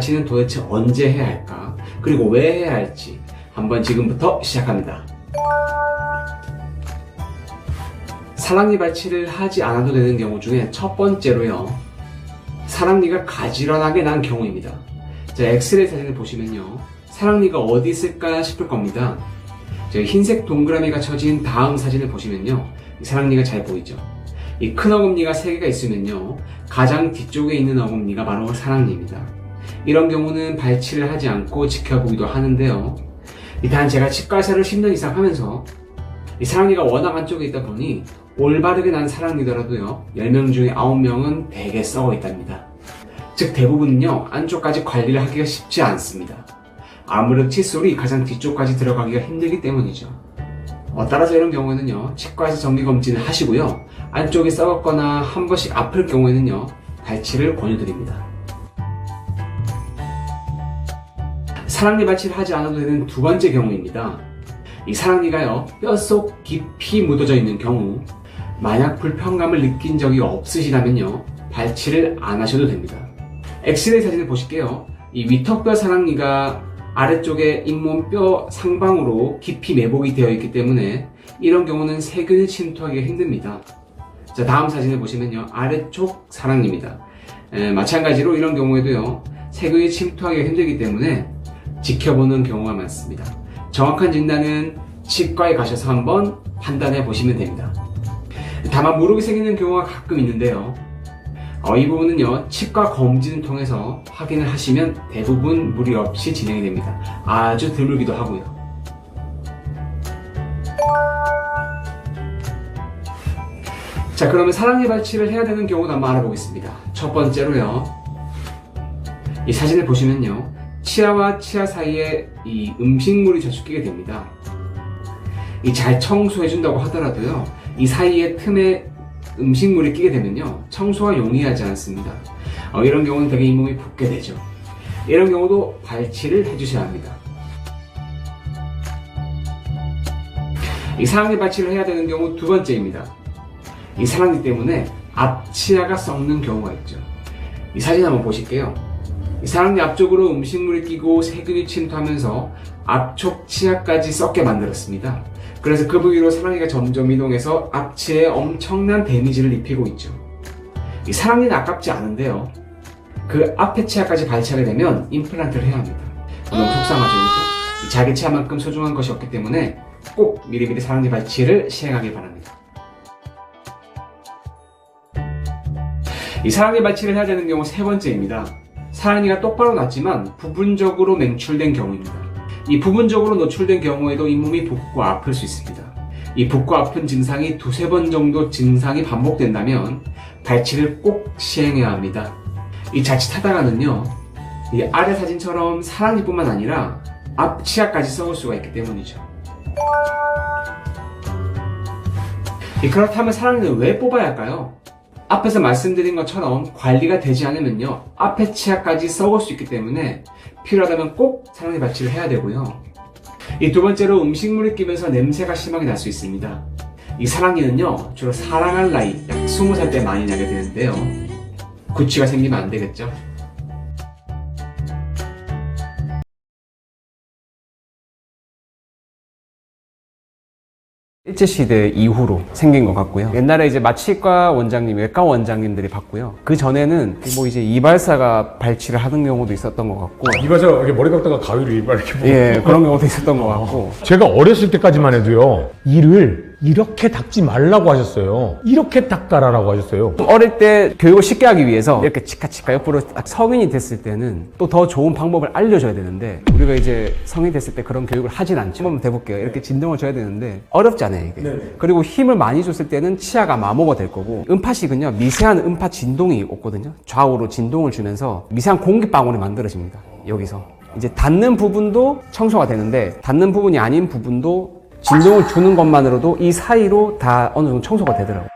발치는 도대체 언제 해야 할까? 그리고 왜 해야 할지 한번 지금부터 시작합니다. 사랑니 발치를 하지 않아도 되는 경우 중에 첫 번째로요, 사랑니가 가지런하게 난 경우입니다. 자, 엑스레이 사진을 보시면요, 사랑니가 어디 있을까 싶을 겁니다. 흰색 동그라미가 쳐진 다음 사진을 보시면요, 이 사랑니가 잘 보이죠? 이 큰 어금니가 3개가 있으면요, 가장 뒤쪽에 있는 어금니가 바로 사랑니입니다. 이런 경우는 발치를 하지 않고 지켜보기도 하는데요, 단 제가 치과 의사를 10년 이상 하면서 이 사랑니가 워낙 안쪽에 있다 보니 올바르게 난 사랑니더라도요, 10명 중에 9명은 대개 썩어 있답니다. 즉 대부분은요, 안쪽까지 관리를 하기가 쉽지 않습니다. 아무래도 칫솔이 가장 뒤쪽까지 들어가기가 힘들기 때문이죠. 따라서 이런 경우에는요, 치과에서 정기검진을 하시고요, 안쪽이 썩었거나 한 번씩 아플 경우에는요, 발치를 권유드립니다. 사랑니 발치를 하지 않아도 되는 두 번째 경우입니다. 이 사랑니가요, 뼛속 깊이 묻어져 있는 경우, 만약 불편감을 느낀 적이 없으시다면요, 발치를 안 하셔도 됩니다. 엑스레이 사진을 보실게요. 이 위턱뼈 사랑니가 아래쪽에 잇몸 뼈 상방으로 깊이 매복이 되어 있기 때문에 이런 경우는 세균이 침투하기가 힘듭니다. 자, 다음 사진을 보시면요, 아래쪽 사랑니입니다. 마찬가지로 이런 경우에도요, 세균이 침투하기가 힘들기 때문에 지켜보는 경우가 많습니다. 정확한 진단은 치과에 가셔서 한번 판단해 보시면 됩니다. 다만 무릎이 생기는 경우가 가끔 있는데요, 이 부분은요, 치과 검진을 통해서 확인을 하시면 대부분 무리 없이 진행이 됩니다. 아주 드물기도 하고요. 자, 그러면 사랑니 발치를 해야 되는 경우도 한번 알아보겠습니다. 첫 번째로요, 이 사진을 보시면요, 치아와 치아 사이에 이 음식물이 저축되게 됩니다. 이 잘 청소해준다고 하더라도요, 이 사이에 틈에 음식물이 끼게 되면요, 청소가 용이하지 않습니다. 이런 경우는 되게 잇몸이 붓게 되죠. 이런 경우도 발치를 해주셔야 합니다. 이 사랑니 발치를 해야 되는 경우 두 번째입니다. 이 사랑니 때문에 앞치아가 썩는 경우가 있죠. 이 사진 한번 보실게요. 이 사랑니 앞쪽으로 음식물이 끼고 세균이 침투하면서 앞쪽 치아까지 썩게 만들었습니다. 그래서 그 부위로 사랑니가 점점 이동해서 앞치아에 엄청난 데미지를 입히고 있죠. 이 사랑니는 아깝지 않은데요, 그 앞에 치아까지 발치하게 되면 임플란트를 해야 합니다. 너무 속상하죠, 그렇죠? 자기 치아만큼 소중한 것이 없기 때문에 꼭 미리미리 사랑니 발치를 시행하길 바랍니다. 이 사랑니 발치를 해야 되는 경우 세 번째입니다. 사랑니가 똑바로 났지만 부분적으로 맹출된 경우입니다. 이 부분적으로 노출된 경우에도 잇몸이 붓고 아플 수 있습니다. 이 붓고 아픈 증상이 두세 번 정도 증상이 반복된다면 발치를 꼭 시행해야 합니다. 이 자칫하다가는요, 이 아래 사진처럼 사랑니뿐만 아니라 앞치아까지 썩을 수가 있기 때문이죠. 그렇다면 사랑니는 왜 뽑아야 할까요? 앞에서 말씀드린 것처럼 관리가 되지 않으면요, 앞에 치아까지 썩을 수 있기 때문에 필요하다면 꼭 사랑니 발치를 해야 되고요. 이 두 번째로 음식물이 끼면서 냄새가 심하게 날 수 있습니다. 이 사랑니는요, 주로 사랑할 나이, 약 20살 때 많이 나게 되는데요, 구취가 생기면 안 되겠죠. 일제시대 이후로 생긴 것 같고요. 옛날에 이제 마취과 원장님, 외과 원장님들이 봤고요. 그 전에는 뭐 이제 이발사가 발치를 하는 경우도 있었던 것 같고. 이발사 이렇게 머리 깎다가 가위로 이발 이렇게 보고. 예, 그런 경우도 있었던 것 같고. 제가 어렸을 때까지만 해도요, 이를 이렇게 닦지 말라고 하셨어요. 이렇게 닦아라라고 하셨어요. 어릴 때 교육을 쉽게 하기 위해서 이렇게 치카치카 옆으로 성인이 됐을 때는 또 더 좋은 방법을 알려줘야 되는데, 우리가 이제 성인이 됐을 때 그런 교육을 하진 않죠. 한번 해볼게요. 이렇게 진동을 줘야 되는데 어렵잖아요, 이게. 그리고 힘을 많이 줬을 때는 치아가 마모가 될 거고, 음파식은요, 미세한 음파 진동이 오거든요. 좌우로 진동을 주면서 미세한 공기방울이 만들어집니다. 여기서 이제 닿는 부분도 청소가 되는데, 닿는 부분이 아닌 부분도 진동을 주는 것만으로도 이 사이로 다 어느 정도 청소가 되더라고요.